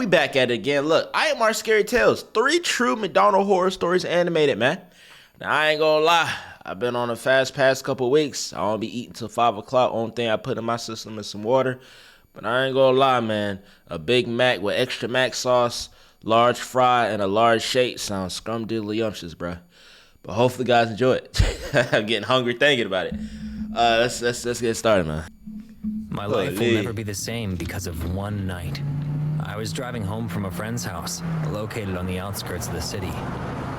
we back at it again. Look, I am our Scary Tales. 3 true McDonald's horror stories animated, man. Now, I ain't gonna lie. I've been on a fast past couple weeks. I don't be eating till 5 o'clock. Only thing I put in my system is some water. But I ain't gonna lie, man. A Big Mac with extra mac sauce, large fry, and a large shake sounds scrumdiddlyumptious, bruh. But hopefully, guys enjoy it. I'm getting hungry thinking about it. Let's get started, man. My life will never be the same because of one night. I was driving home from a friend's house, located on the outskirts of the city.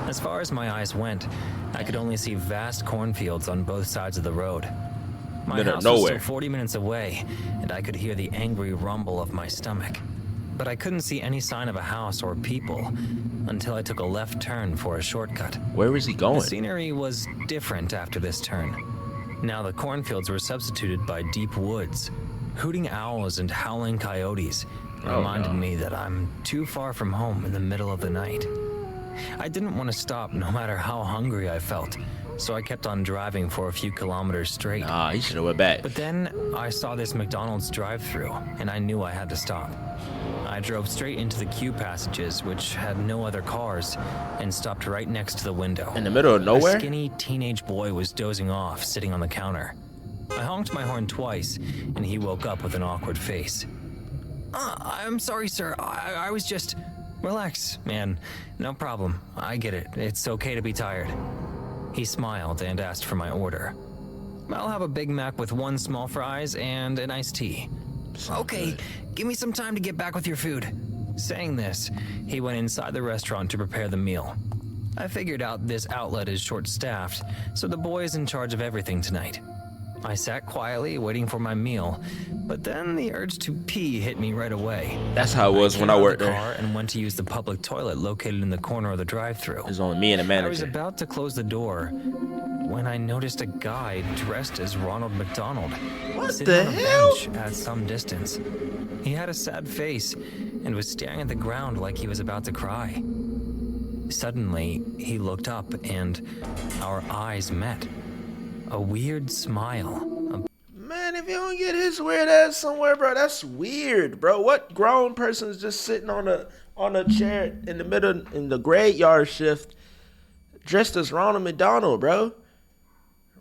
As far as my eyes went, I could only see vast cornfields on both sides of the road. My house was still 40 minutes away, and I could hear the angry rumble of my stomach. But I couldn't see any sign of a house or people until I took a left turn for a shortcut. Where was he going? The scenery was different after this turn. Now the cornfields were substituted by deep woods. Hooting owls and howling coyotes reminded me that I'm too far from home in the middle of the night. I didn't want to stop no matter how hungry I felt, so I kept on driving for a few kilometers straight. He should have went back. But then I saw this McDonald's drive-thru, and I knew I had to stop. I drove straight into the queue passages, which had no other cars, and stopped right next to the window. In the middle of nowhere? A skinny teenage boy was dozing off, sitting on the counter. I honked my horn twice, and he woke up with an awkward face. I'm sorry, sir. I was just... Relax, man. No problem. I get it. It's okay to be tired. He smiled and asked for my order. I'll have a Big Mac with 1 small fries and an iced tea. Okay, give me some time to get back with your food. Saying this, he went inside the restaurant to prepare the meal. I figured out this outlet is short-staffed, so the boy is in charge of everything tonight. I sat quietly waiting for my meal, but then the urge to pee hit me right away. That's how it was when I worked there. And went to use the public toilet located in the corner of the drive-thru. There's only me and a manager. I was about to close the door when I noticed a guy dressed as Ronald McDonald sitting on a bench at some distance. He had a sad face and was staring at the ground like he was about to cry. Suddenly, he looked up and our eyes met. A weird smile. Man, if you don't get his weird ass somewhere, bro, that's weird, bro. What grown person is just sitting on a chair in the middle in the graveyard shift, dressed as Ronald McDonald, bro?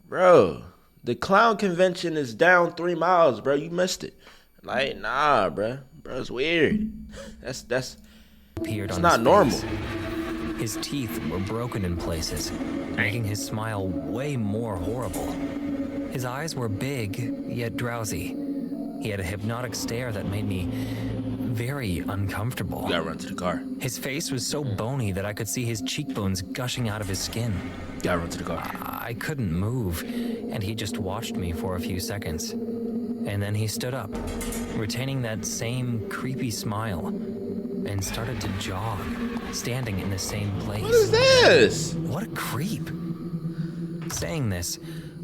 Bro, the clown convention is down 3 miles, bro. You missed it. Like, nah, bro. Bro, it's weird. That's Appeared it's on not his normal. face. His teeth were broken in places, making his smile way more horrible. His eyes were big, yet drowsy. He had a hypnotic stare that made me very uncomfortable. You gotta run to the car. His face was so bony that I could see his cheekbones gushing out of his skin. You gotta run to the car. I couldn't move, and he just watched me for a few seconds. And then he stood up, retaining that same creepy smile, and started to jog, standing in the same place. What is this? What a creep. Saying this,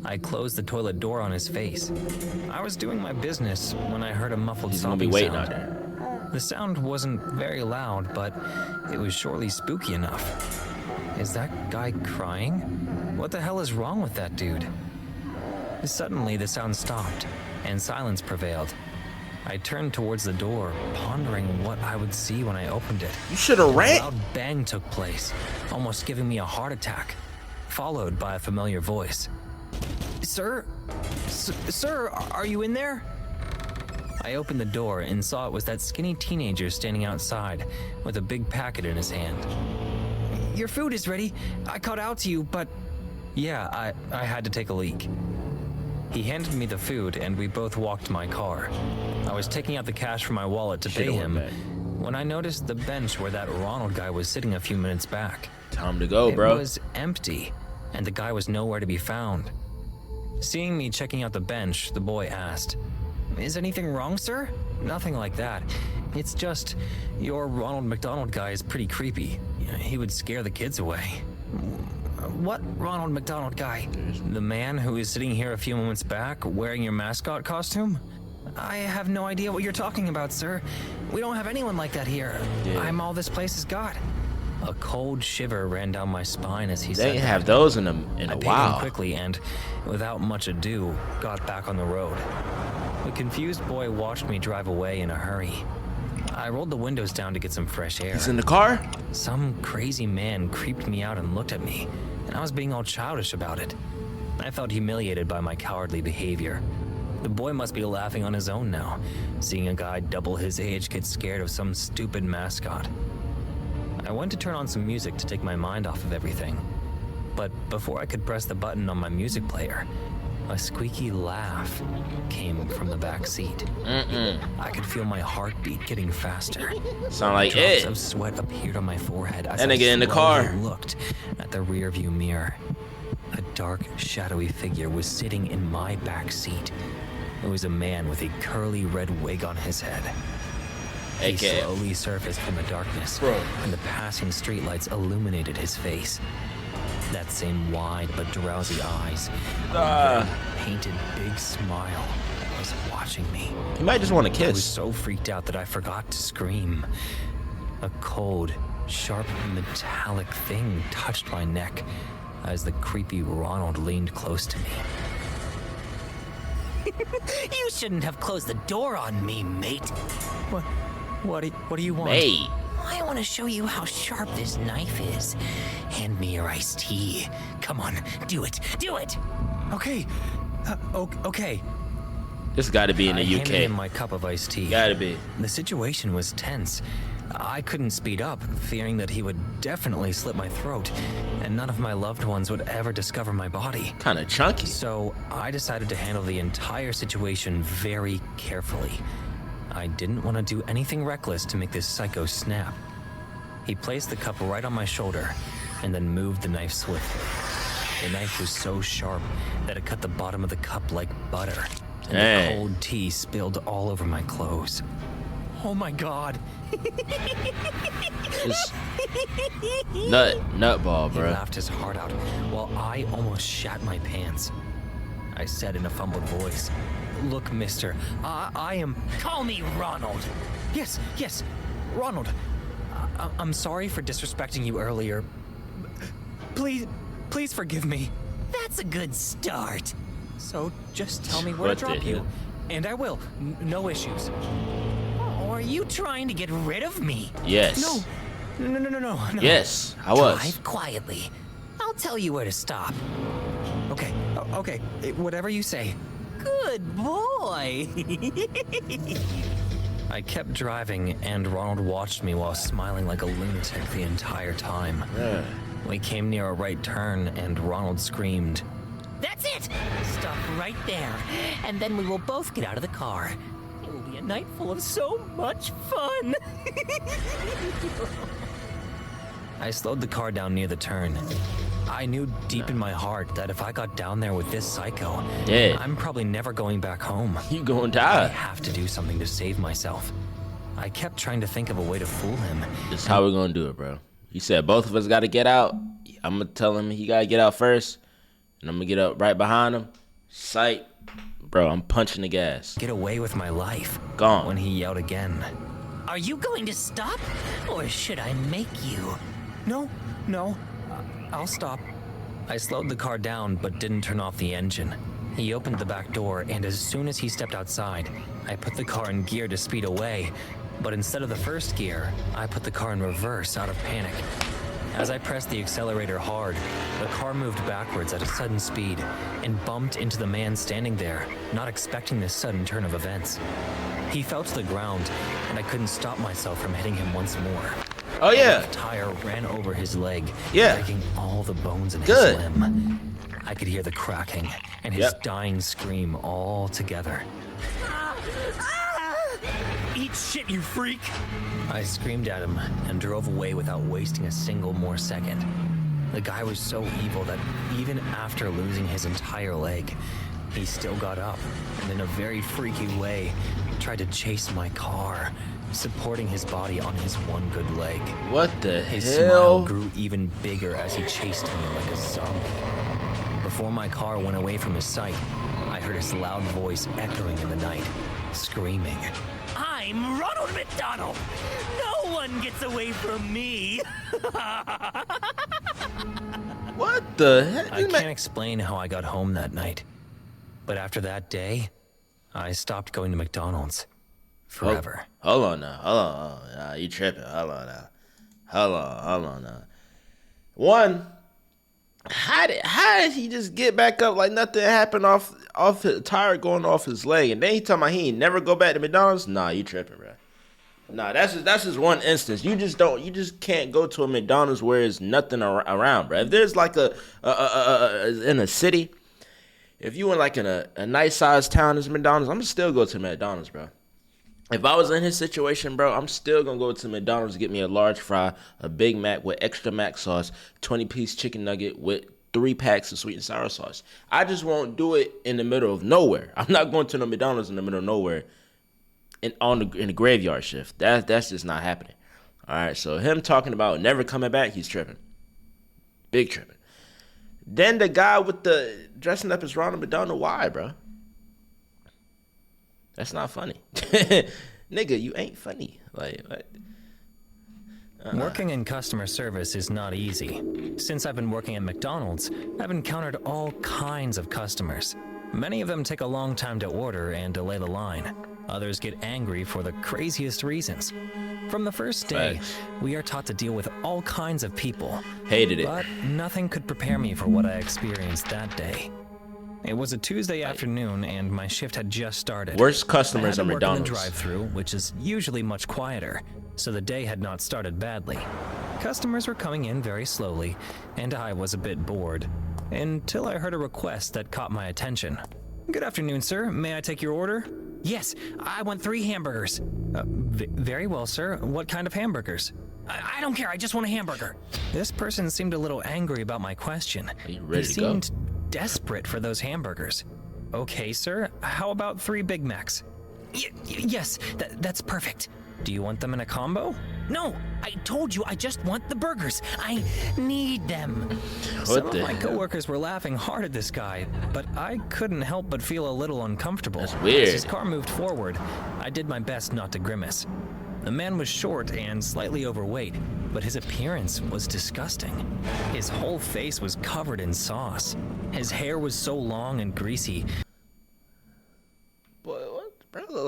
I closed the toilet door on his face. I was doing my business when I heard a muffled sobbing waiting sound. out there. The sound wasn't very loud, but it was surely spooky enough. Is that guy crying? What the hell is wrong with that dude? Suddenly, the sound stopped, and silence prevailed. I turned towards the door, pondering what I would see when I opened it. You should have ran. A loud bang took place, almost giving me a heart attack, followed by a familiar voice. Sir? Sir, are you in there? I opened the door and saw it was that skinny teenager standing outside with a big packet in his hand. Your food is ready. I called out to you, but... Yeah, I had to take a leak. He handed me the food, and we both walked to my car. I was taking out the cash from my wallet to pay him when I noticed the bench where that Ronald guy was sitting a few minutes back. Time to go, bro. It was empty, and the guy was nowhere to be found. Seeing me checking out the bench, the boy asked, "Is anything wrong, sir?" "Nothing like that. It's just, your Ronald McDonald guy is pretty creepy. He would scare the kids away." What Ronald McDonald guy? The man who was sitting here a few moments back wearing your mascot costume? I have no idea what you're talking about, sir. We don't have anyone like that here. I'm all this place has got. A cold shiver ran down my spine as he said They didn't have those in a I paid while. him quickly and, without much ado, got back on the road. The confused boy watched me drive away in a hurry. I rolled the windows down to get some fresh air. He's in the car? Some crazy man creeped me out and looked at me, and I was being all childish about it. I felt humiliated by my cowardly behavior. The boy must be laughing on his own now, seeing a guy double his age get scared of some stupid mascot. I went to turn on some music to take my mind off of everything. But before I could press the button on my music player, a squeaky laugh came from the back seat. I could feel my heartbeat getting faster. Sound like Drops it. of sweat appeared on my forehead as That I nigga in the car. slowly looked at the rearview mirror. A dark, shadowy figure was sitting in my back seat. It was a man with a curly red wig on his head. He AKA. slowly surfaced from the darkness, Bro. and the passing streetlights illuminated his face. That same wide but drowsy eyes, a red, painted big smile was watching me. You might just want to I was kiss. so freaked out that I forgot to scream. A cold, sharp, metallic thing touched my neck as the creepy Ronald leaned close to me. You shouldn't have closed the door on me, mate. What do you want? Hey. I want to show you how sharp this knife is. Hand me your iced tea. Come on, do it, do it. Okay. Okay. This got to be in I the handed him UK. my cup of iced tea. Got to be. The situation was tense. I couldn't speed up, fearing that he would definitely slit my throat, and none of my loved ones would ever discover my body. Kind of chunky. So I decided to handle the entire situation very carefully. I didn't want to do anything reckless to make this psycho snap. He placed the cup right on my shoulder and then moved the knife swiftly. The knife was so sharp that it cut the bottom of the cup like butter, and Dang. the cold tea spilled all over my clothes. Oh my God! Just nutball, He bro. laughed his heart out while I almost shat my pants. I said in a fumbled voice, "Look, mister, I am..." Call me Ronald. Yes, Ronald. I'm sorry for disrespecting you earlier. Please forgive me. That's a good start. So just tell me where What to the drop you, hell? and I will. No issues. Or are you trying to get rid of me? Yes. No. Yes, I was. Drive quietly. I'll tell you where to stop. Okay, whatever you say. Good boy. I kept driving, and Ronald watched me while smiling like a lunatic the entire time. Yeah. We came near a right turn, and Ronald screamed. That's it. Stop right there, and then we will both get out of the car. It will be a night full of so much fun. I slowed the car down near the turn. I knew deep in my heart that if I got down there with this psycho, Yeah. I'm probably never going back home. You gonna I die. have to do something to save myself. I kept trying to think of a way to fool him. This is how we're gonna do it, bro. He said both of us gotta get out. I'm gonna tell him he gotta get out first, and I'm gonna get up right behind him. Sight. Bro, I'm punching the gas. Get away with my life. Gone. When he yelled again. Are you going to stop, or should I make you? No. I'll stop. I slowed the car down, but didn't turn off the engine. He opened the back door, and as soon as he stepped outside, I put the car in gear to speed away. But instead of the first gear, I put the car in reverse out of panic. As I pressed the accelerator hard, the car moved backwards at a sudden speed and bumped into the man standing there, not expecting this sudden turn of events. He fell to the ground, and I couldn't stop myself from hitting him once more. Oh yeah. The tire ran over his leg, Yeah. breaking all the bones in Good. his limb. I could hear the cracking and his Yep. dying scream all together. Eat shit, you freak. I screamed at him and drove away without wasting a single more second. The guy was so evil that even after losing his entire leg, he still got up and in a very freaky way tried to chase my car, supporting his body on his one good leg. What the His hell? smile grew even bigger as he chased me like a zombie. Before my car went away from his sight, I heard his loud voice echoing in the night, screaming. I'm Ronald McDonald. No one gets away from me. What the heck? I can't explain how I got home that night, but after that day, I stopped going to McDonald's. forever. Hold on now. Hold on. Nah, you tripping. Hold on now. Hold on now. One, how did he just get back up like nothing happened off his tire going off his leg? And then he talking about he ain't never go back to McDonald's? Nah, you tripping, bro. Nah, that's just one instance. You just can't go to a McDonald's where there's nothing around, bro. If there's like in a city, if you in like in a nice sized town as McDonald's, I'm gonna still go to McDonald's, bro. If I was in his situation, bro, I'm still gonna go to McDonald's to get me a large fry, a Big Mac with extra mac sauce, 20-piece chicken nugget with 3 packs of sweet and sour sauce. I just won't do it in the middle of nowhere. I'm not going to the McDonald's in the middle of nowhere in the graveyard shift. That's just not happening. All right, so him talking about never coming back, he's tripping. Big tripping. Then the guy with the dressing up as Ronald McDonald, why, bro? That's not funny. Nigga, you ain't funny. Like, what? Working in customer service is not easy. Since I've been working at McDonald's, I've encountered all kinds of customers. Many of them take a long time to order and delay the line. Others get angry for the craziest reasons. From the first day, we are taught to deal with all kinds of people. Hated it. But nothing could prepare me for what I experienced that day. It was a Tuesday afternoon, and my shift had just started. Worst customers at McDonald's. I had to work in the drive-thru, which is usually much quieter, so the day had not started badly. Customers were coming in very slowly, and I was a bit bored, until I heard a request that caught my attention. Good afternoon, sir. May I take your order? Yes, I want 3 hamburgers. Very well, sir. What kind of hamburgers? I don't care. I just want a hamburger. This person seemed a little angry about my question. Are you ready he to go? Seemed desperate for those hamburgers. Okay, sir. How about 3 Big Macs? Yes, that's perfect. Do you want them in a combo? No, I told you I just want the burgers. I need them. Some of my coworkers were laughing hard at this guy, but I couldn't help but feel a little uncomfortable. That's weird. As his car moved forward, I did my best not to grimace. The man was short and slightly overweight, but his appearance was disgusting. His whole face was covered in sauce. His hair was so long and greasy. Boy, what? Bro, look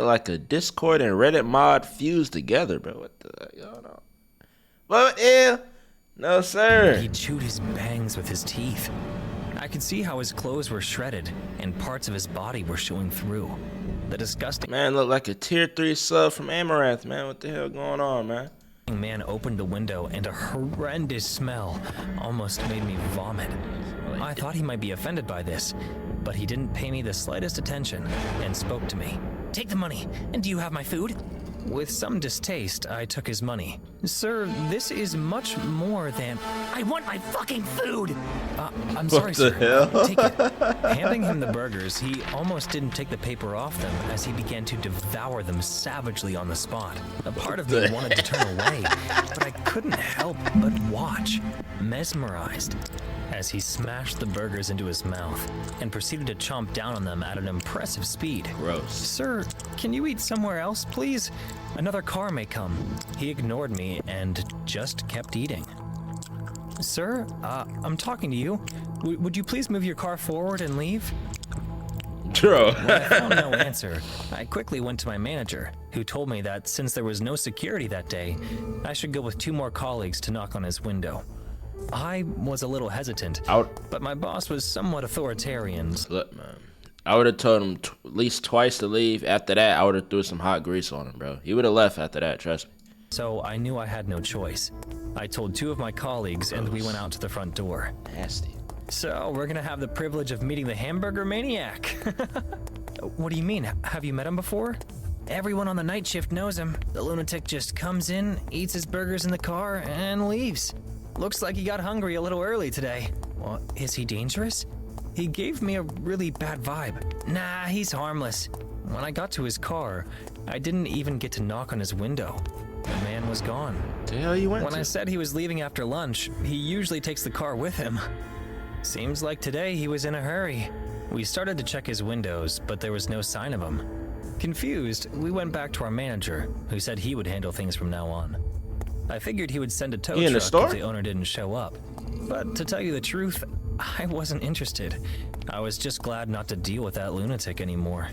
like a Discord and Reddit mod fused together, bro. What the heck going on? What? Yeah. No, sir. He chewed his bangs with his teeth. I could see how his clothes were shredded and parts of his body were showing through. The disgusting man looked like a tier 3 sub from Amaranth, man. What the hell going on, man? Man opened the window and a horrendous smell almost made me vomit. I thought he might be offended by this, but he didn't pay me the slightest attention and spoke to me. Take the money, and do you have my food? With some distaste, I took his money. Sir, this is much more than... I want my fucking food! I'm sorry, sir. Hell? Take it. Handing him the burgers, he almost didn't take the paper off them as he began to devour them savagely on the spot. A part of me wanted to turn away, but I couldn't help but watch, mesmerized, as he smashed the burgers into his mouth and proceeded to chomp down on them at an impressive speed. Gross. Sir, can you eat somewhere else, please? Another car may come. He ignored me and just kept eating. Sir, I'm talking to you. Would you please move your car forward and leave? Bro. When I found no answer, I quickly went to my manager, who told me that since there was no security that day, I should go with 2 more colleagues to knock on his window. I was a little hesitant, but my boss was somewhat authoritarian. Look, man. I would have told him at least twice to leave. After that, I would have threw some hot grease on him, bro. He would have left after that, trust me. So I knew I had no choice. I told 2 of my colleagues, and we went out to the front door. Nasty. So we're gonna have the privilege of meeting the hamburger maniac. What do you mean? Have you met him before? Everyone on the night shift knows him. The lunatic just comes in, eats his burgers in the car, and leaves. Looks like he got hungry a little early today. Well, is he dangerous? He gave me a really bad vibe. Nah, he's harmless. When I got to his car, I didn't even get to knock on his window. The man was gone. The hell you went When to? I said he was leaving after lunch, he usually takes the car with him. Seems like today he was in a hurry. We started to check his windows, but there was no sign of him. Confused, we went back to our manager, who said he would handle things from now on. I figured he would send a tow truck if the owner didn't show up. But to tell you the truth, I wasn't interested. I was just glad not to deal with that lunatic anymore.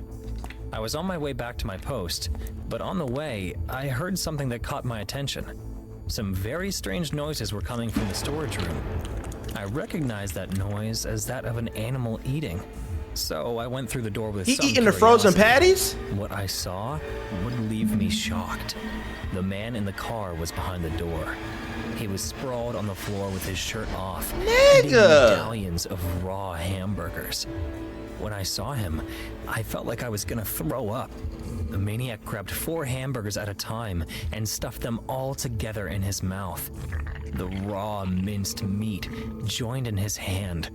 I was on my way back to my post, but on the way, I heard something that caught my attention. Some very strange noises were coming from the storage room. I recognized that noise as that of an animal eating. So I went through the door with some eating the frozen patties? What I saw would leave me shocked. The man in the car was behind the door. He was sprawled on the floor with his shirt off, eating medallions of raw hamburgers. When I saw him, I felt like I was gonna throw up. The maniac grabbed 4 hamburgers at a time and stuffed them all together in his mouth. The raw minced meat joined in his hand.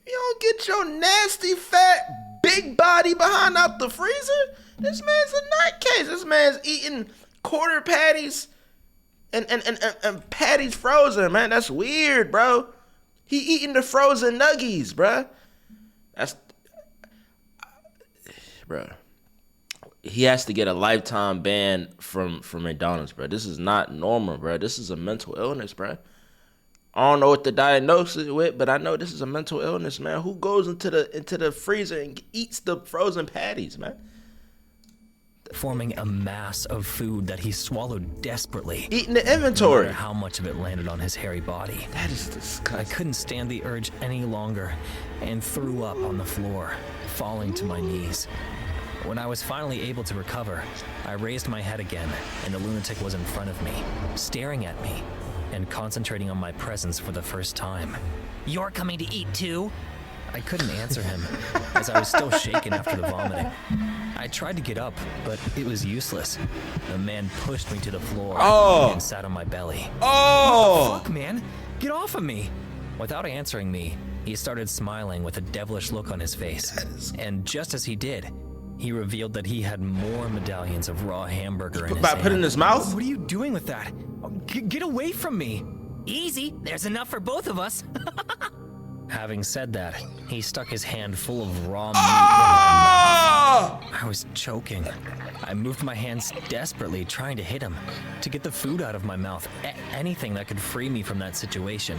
You don't get your nasty, fat, big body behind out the freezer? This man's a nutcase. This man's eating quarter patties and patties frozen, man. That's weird, bro. He eating the frozen nuggies, bro. Bro. He has to get a lifetime ban from McDonald's, bro. This is not normal, bro. This is a mental illness, bro. I don't know what the diagnosis is with, but I know this is a mental illness, man. Who goes into the freezer and eats the frozen patties, man? Forming a mass of food that he swallowed desperately. Eating the inventory. No matter how much of it landed on his hairy body. That is disgusting. I couldn't stand the urge any longer and threw up on the floor, falling to my knees. When I was finally able to recover, I raised my head again, and the lunatic was in front of me, staring at me, and concentrating on my presence for the first time. You're coming to eat too? I couldn't answer him, as I was still shaken after the vomiting. I tried to get up, but it was useless. The man pushed me to the floor and sat on my belly. Oh! What the fuck, man? Get off of me! Without answering me, he started smiling with a devilish look on his face. And just as he did, he revealed that he had more medallions of raw hamburger in his hand. Put it in his mouth? What are you doing with that? Get away from me! Easy, there's enough for both of us. Having said that, he stuck his hand full of raw meat in my mouth. I was choking. I moved my hands desperately, trying to hit him, to get the food out of my mouth, anything that could free me from that situation.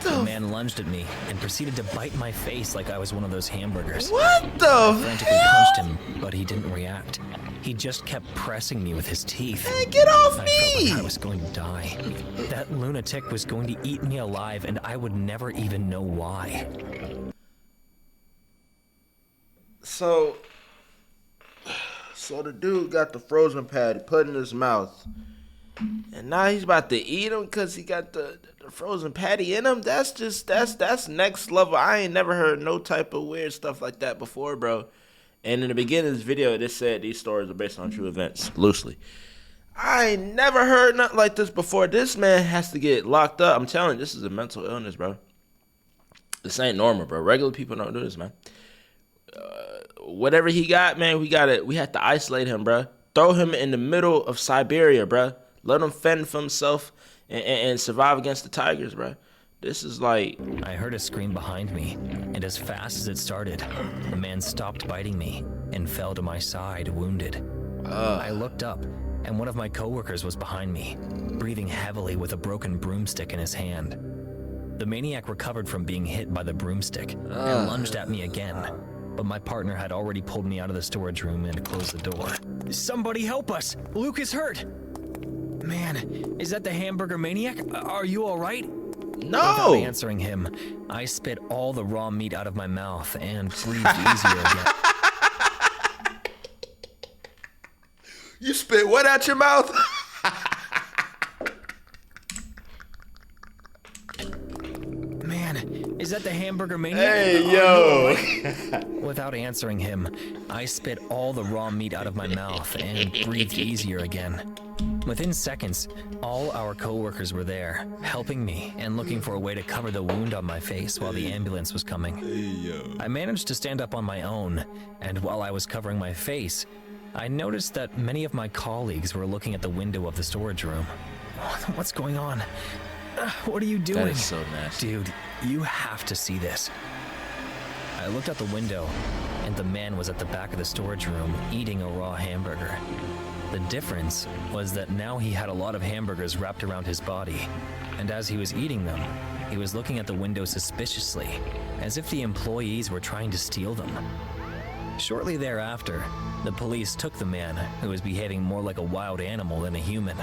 The man lunged at me and proceeded to bite my face like I was one of those hamburgers. What the I frantically hell? punched him, but he didn't react. He just kept pressing me with his teeth. Hey, get off I me! felt like I was going to die. That lunatic was going to eat me alive, and I would never even know why. So the dude got the frozen patty put in his mouth, and now he's about to eat him because he got the frozen patty in him. That's next level. I ain't never heard no type of weird stuff like that before, bro. And in the beginning of this video, it said these stories are based on true events, loosely. I ain't never heard nothing like this before. This man has to get locked up. I'm telling you, this is a mental illness, bro. This ain't normal, bro. Regular people don't do this, man. Whatever he got, man, we have to isolate him, bro. Throw him in the middle of Siberia, bro. Let him fend for himself and survive against the tigers, bro. This is like... I heard a scream behind me, and as fast as it started, the man stopped biting me and fell to my side, wounded. I looked up, and one of my coworkers was behind me, breathing heavily with a broken broomstick in his hand. The maniac recovered from being hit by the broomstick and lunged at me again, but my partner had already pulled me out of the storage room and closed the door. Somebody help us! Luke is hurt! Man, is that the hamburger maniac? Are you all right? No! Without answering him, I spit all the raw meat out of my mouth and breathed easier again. You spit what out your mouth? Man, is that the hamburger maniac? Hey, yo! Without answering him, I spit all the raw meat out of my mouth and breathed easier again. Within seconds, all our coworkers were there, helping me and looking for a way to cover the wound on my face while the ambulance was coming. I managed to stand up on my own, and while I was covering my face, I noticed that many of my colleagues were looking at the window of the storage room. What's going on? What are you doing? That is so nasty. Dude, you have to see this. I looked out the window, and the man was at the back of the storage room eating a raw hamburger. The difference was that now he had a lot of hamburgers wrapped around his body, and as he was eating them, he was looking at the window suspiciously, as if the employees were trying to steal them. Shortly thereafter, the police took the man, who was behaving more like a wild animal than a human.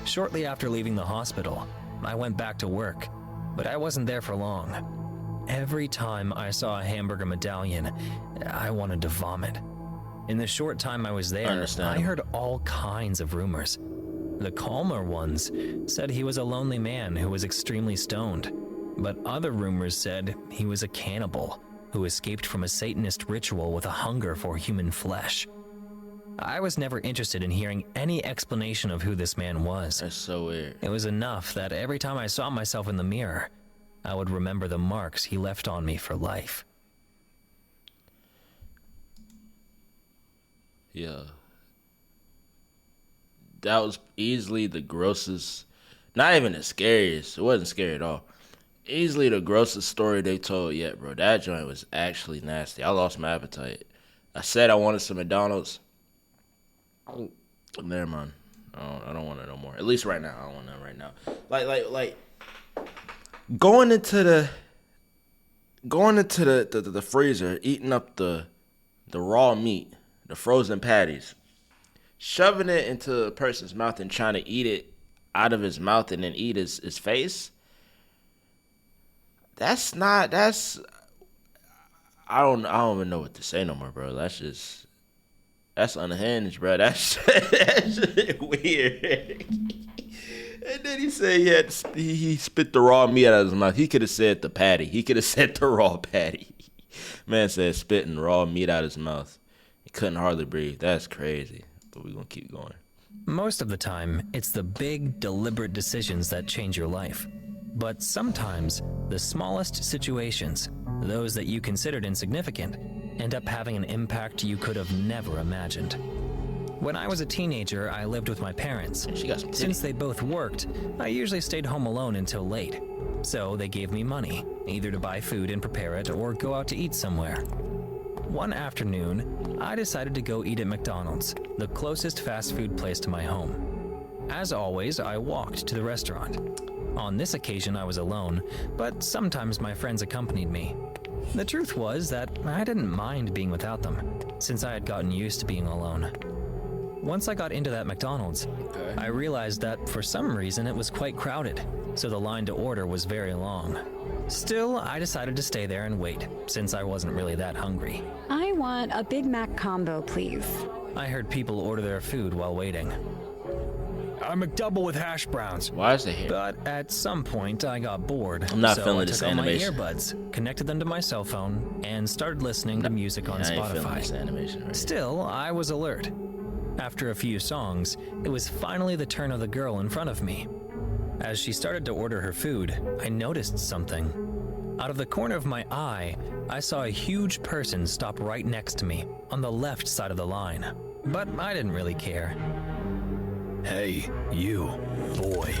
Shortly after leaving the hospital, I went back to work, but I wasn't there for long. Every time I saw a hamburger medallion, I wanted to vomit. In the short time I was there, I heard all kinds of rumors. The calmer ones said he was a lonely man who was extremely stoned, but other rumors said he was a cannibal who escaped from a Satanist ritual with a hunger for human flesh. I was never interested in hearing any explanation of who this man was. That's so weird. It was enough that every time I saw myself in the mirror, I would remember the marks he left on me for life. Yeah. That was easily the grossest, not even the scariest. It wasn't scary at all. Easily the grossest story they told yet, bro. That joint was actually nasty. I lost my appetite. I said I wanted some McDonald's. Never mind. I don't want it no more. At least right now. I don't want that right now. Like going into the freezer, eating up the raw meat, the frozen patties, shoving it into a person's mouth and trying to eat it out of his mouth and then eat his face. I don't even know what to say no more, bro. That's unhinged, bro. That's weird. And then he said he spit the raw meat out of his mouth. He could have said the patty. He could have said the raw patty. Man said spitting raw meat out of his mouth. He couldn't hardly breathe. That's crazy. But we're going to keep going. Most of the time, it's the big, deliberate decisions that change your life. But sometimes, the smallest situations, those that you considered insignificant, end up having an impact you could have never imagined. When I was a teenager, I lived with my parents. She got some titties. Since they both worked, I usually stayed home alone until late. So they gave me money, either to buy food and prepare it or go out to eat somewhere. One afternoon, I decided to go eat at McDonald's, the closest fast food place to my home. As always, I walked to the restaurant. On this occasion, I was alone, but sometimes my friends accompanied me. The truth was that I didn't mind being without them, since I had gotten used to being alone. Once I got into that McDonald's, I realized that for some reason it was quite crowded, so the line to order was very long. Still, I decided to stay there and wait, since I wasn't really that hungry. I want a Big Mac combo, please. I heard people order their food while waiting. A McDouble with hash browns. Why is it here? But at some point, I got bored. I'm not so feeling I this took animation. out my earbuds, connected them to my cell phone, and started listening to music on I ain't feeling Spotify. this animation right Still, I was alert. After a few songs, it was finally the turn of the girl in front of me. As she started to order her food, I noticed something. Out of the corner of my eye, I saw a huge person stop right next to me, on the left side of the line. But I didn't really care. Hey, you, boy.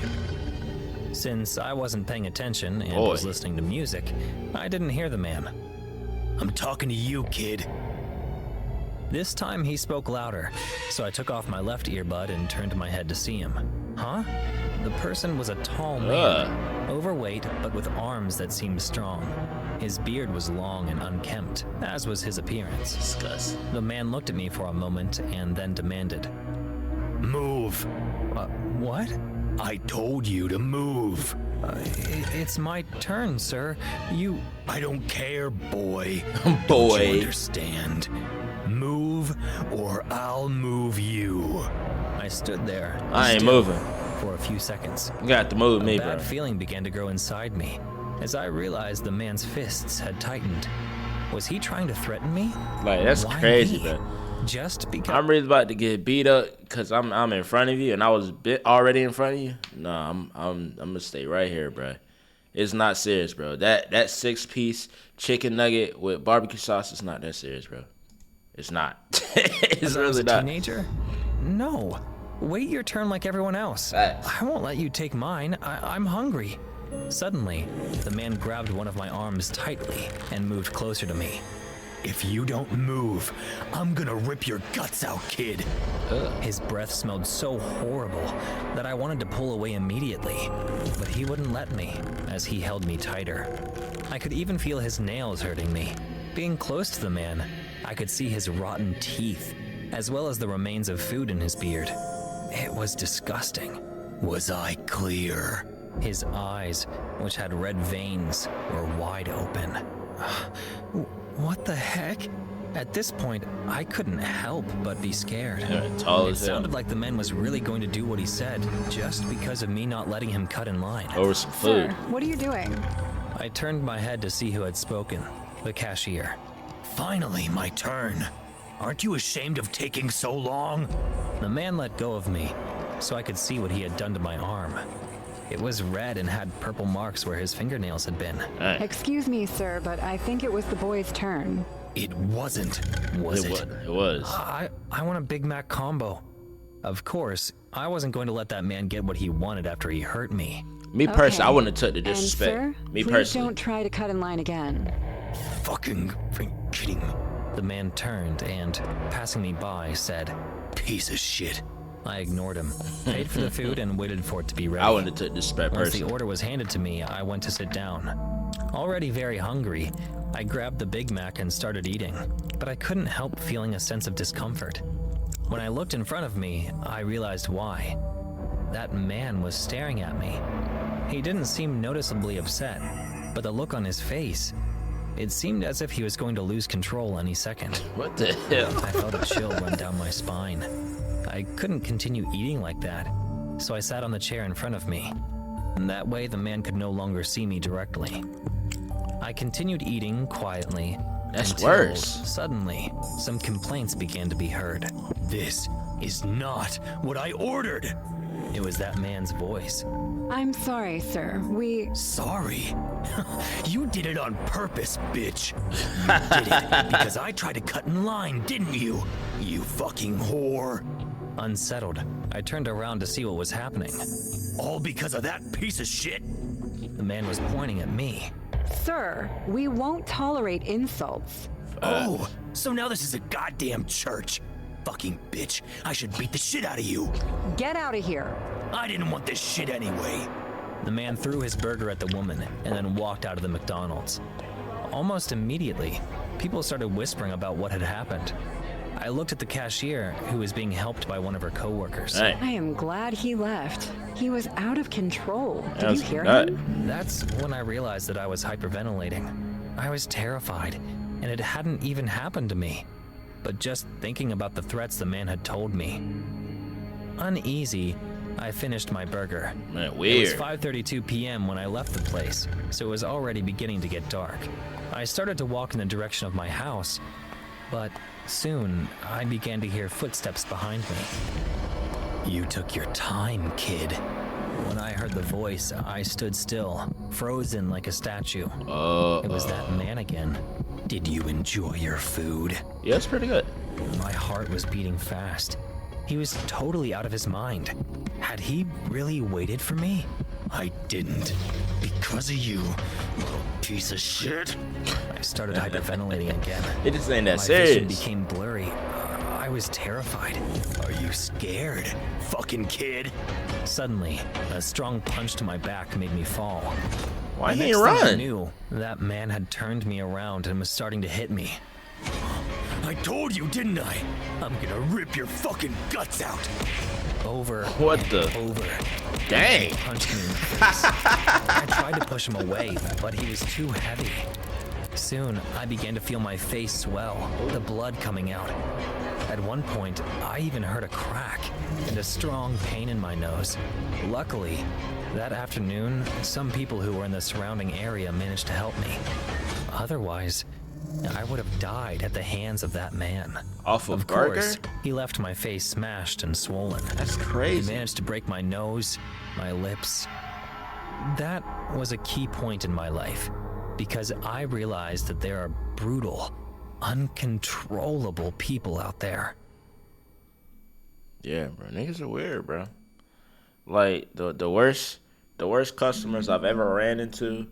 Since I wasn't paying attention and was listening to music, I didn't hear the man. I'm talking to you, kid. This time he spoke louder, so I took off my left earbud and turned my head to see him. Huh? The person was a tall man, overweight but with arms that seemed strong. His beard was long and unkempt, as was his appearance. Disgust. The man looked at me for a moment and then demanded, "Move." What? I told you to move. It's my turn, sir. I don't care, boy. Boy. Don't you understand? Move or I'll move you. I stood there. I ain't still moving. For a few seconds. You got to move me, A bad bro. feeling began to grow inside me as I realized the man's fists had tightened. Was he trying to threaten me? Like, that's Why crazy, me? bro. Just because I'm really about to get beat up because I'm in front of you and I was already in front of you. No, I'm gonna stay right here, bro. It's not serious, bro. That 6-piece chicken nugget with barbecue sauce is not that serious, bro. It's not. It's As I was really a not. teenager? No. Wait your turn like everyone else. Facts. I won't let you take mine. I'm hungry. Suddenly, the man grabbed one of my arms tightly and moved closer to me. If you don't move, I'm gonna rip your guts out, kid. His breath smelled so horrible that I wanted to pull away immediately, but he wouldn't let me as he held me tighter. I could even feel his nails hurting me. Being close to the man, I could see his rotten teeth, as well as the remains of food in his beard. It was disgusting. Was I clear? His eyes, which had red veins, were wide open. What the heck? At this point, I couldn't help but be scared. Yeah, tall It as hell. sounded like the man was really going to do what he said, just because of me not letting him cut in line. Over some Sir, food. what are you doing? I turned my head to see who had spoken, the cashier. Finally, my turn. Aren't you ashamed of taking so long? The man let go of me, so I could see what he had done to my arm. It was red and had purple marks where his fingernails had been. Dang. Excuse me, sir, but I think it was the boy's turn. It wasn't, was it? It was. I want a Big Mac combo. Of course, I wasn't going to let that man get what he wanted after he hurt me. Me personally, I Okay. wouldn't have took the disrespect. And sir, Me please personally. don't try to cut in line again. Fucking kidding. The man turned and, passing me by, said, Piece of shit. I ignored him, paid for the food, and waited for it to be ready. I wouldn't have took disrespect Once the personally. order was handed to me, I went to sit down. Already very hungry, I grabbed the Big Mac and started eating, but I couldn't help feeling a sense of discomfort. When I looked in front of me, I realized why. That man was staring at me. He didn't seem noticeably upset, but the look on his face, it seemed as if he was going to lose control any second. What the hell? I felt a chill run down my spine. I couldn't continue eating like that, so I sat on the chair in front of me. And that way the man could no longer see me directly. I continued eating quietly. That's until worse. Suddenly, some complaints began to be heard. This is not what I ordered. It was that man's voice. I'm sorry, sir. Sorry. You did it on purpose, bitch. You did it because I tried to cut in line, didn't you? You fucking whore. Unsettled, I turned around to see what was happening. All because of that piece of shit? The man was pointing at me. Sir, we won't tolerate insults. Oh, so now this is a goddamn church. Fucking bitch, I should beat the shit out of you. Get out of here. I didn't want this shit anyway. The man threw his burger at the woman and then walked out of the McDonald's. Almost immediately, people started whispering about what had happened. I looked at the cashier, who was being helped by one of her coworkers. Dang. I am glad he left. He was out of control. That Did you was hear nut. him? That's when I realized that I was hyperventilating. I was terrified, and it hadn't even happened to me. But just thinking about the threats the man had told me. Uneasy, I finished my burger. Man, It was weird. 5:32 p.m. when I left the place, so it was already beginning to get dark. I started to walk in the direction of my house, but soon I began to hear footsteps behind me. You took your time, kid. When I heard the voice, I stood still, frozen like a statue. It was that man again. Did you enjoy your food? Yeah, it's pretty good. My heart was beating fast. He was totally out of his mind. Had he really waited for me? I didn't. Because of you, little piece of shit. I started hyperventilating again. It just ain't that My vision serious. became blurry. I was terrified. Are you scared, fucking kid? Suddenly, a strong punch to my back made me fall. Why The he next ain't thing I run? knew, that man had turned me around and was starting to hit me. I told you, didn't I? I'm gonna rip your fucking guts out. Over What and the- over. Dang. He punched me in the face. I tried to push him away, but he was too heavy. Soon, I began to feel my face swell, the blood coming out. At one point, I even heard a crack and a strong pain in my nose. Luckily, that afternoon, some people who were in the surrounding area managed to help me. Otherwise, I would have died at the hands of that man. Off a Of burger? course, he left my face smashed and swollen. That's He crazy. managed to break my nose, my lips. That was a key point in my life, because I realized that there are brutal, uncontrollable people out there. Yeah, bro. Niggas are weird, bro. Like the worst customers I've ever ran into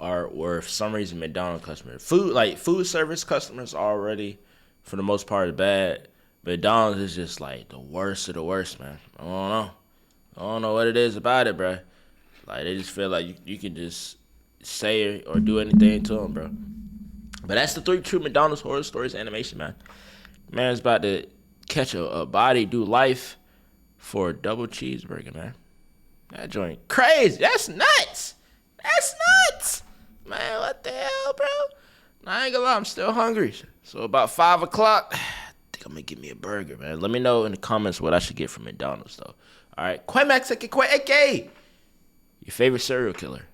were for some reason McDonald's customers. Food service customers already for the most part are bad. McDonald's is just like the worst of the worst, man. I don't know what it is about it, bro. Like they just feel like you can just say or do anything to them, bro. But that's the 3 true McDonald's horror stories animation, man. Man's about to catch a body, do life for a double cheeseburger, man. That joint crazy. That's nuts. That's nuts. Man, what the hell, bro? I ain't gonna lie, I'm still hungry. So about 5 o'clock, I think I'm gonna get me a burger, man. Let me know in the comments what I should get from McDonald's, though. All right, Quaymax, aka your favorite serial killer.